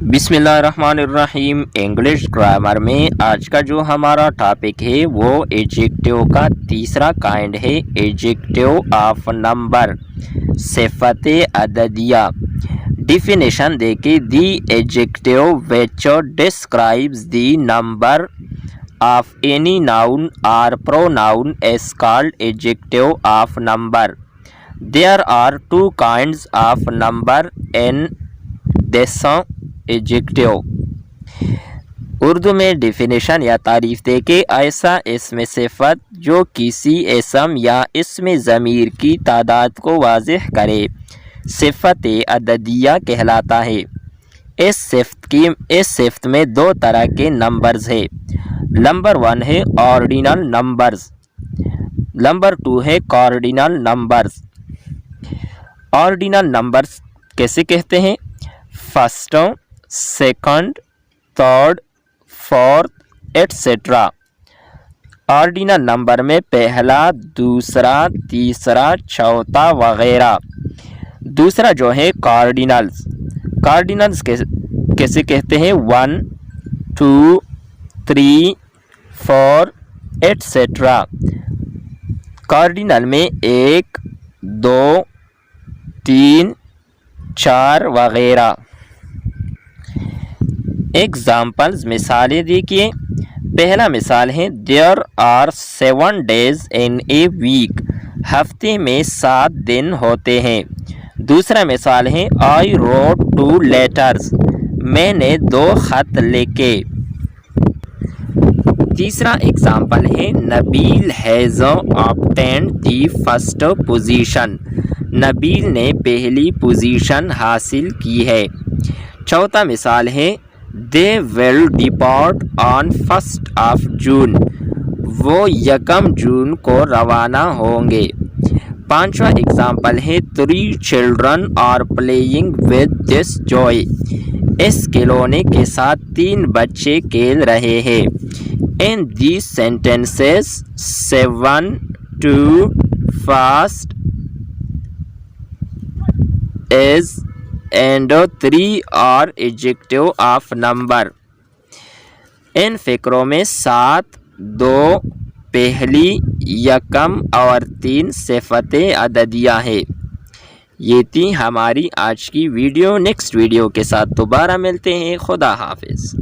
بسم اللہ الرحمن الرحیم۔ انگلش گرامر میں آج کا جو ہمارا ٹاپک ہے وہ ایڈجیکٹیو کا تیسرا کائنڈ ہے، ایڈجیکٹیو آف نمبر، صفت عددیہ۔ ڈیفینیشن دیکھیں، دی adjective which describes the number of any noun or pronoun is called adjective of number. There are two kinds of number in this adjective. Urdu میں definition یا تعریف دے کے ایسا اسم صفت جو کسی اسم یا اسم ضمیر کی تعداد کو واضح کرے صفت عددیہ کہلاتا ہے۔ اس صفت میں دو طرح کے نمبرز ہیں۔ نمبر 1 ہے آرڈینل نمبرز، نمبر 2 ہے کارڈینل نمبرز۔ آرڈینل نمبرز کیسے کہتے ہیں؟ First, second, third, fourth etcetera. Ordinal number میں پہلا، دوسرا، تیسرا، چوتھا وغیرہ۔ دوسرا جو ہے کارڈینلز، کارڈینلز کیسے کہتے ہیں؟ 1، 2، 3، 4 ایٹسٹرا۔ کارڈینل میں 1، 2، 3، 4 وغیرہ۔ ایگزامپلز، مثالیں دیکھیے۔ پہلا مثال ہے there are 7 days in a week، ہفتے میں 7 دن ہوتے ہیں۔ دوسرا مثال ہے I wrote 2 letters، میں نے 2 خط لکھے۔ تیسرا ایگزامپل ہے نبیل has obtained the first position، نبیل نے پہلی پوزیشن حاصل کی ہے۔ چوتھا مثال ہے they will depart on 1st of June، وہ 1 جون کو روانہ ہوں گے۔ پانچواں ایگزامپل ہے 3 children are playing with this toy، اس کھلونے کے ساتھ 3 بچے کھیل رہے ہیں۔ In these sentences 7، 2، first is and 3 are adjective of number۔ ان فقروں میں 7، 2 پہلی، 1 اور 3 صفت عددیہ ہے۔ یہ تھی ہماری آج کی ویڈیو۔ نیکسٹ ویڈیو کے ساتھ دوبارہ ملتے ہیں۔ خدا حافظ۔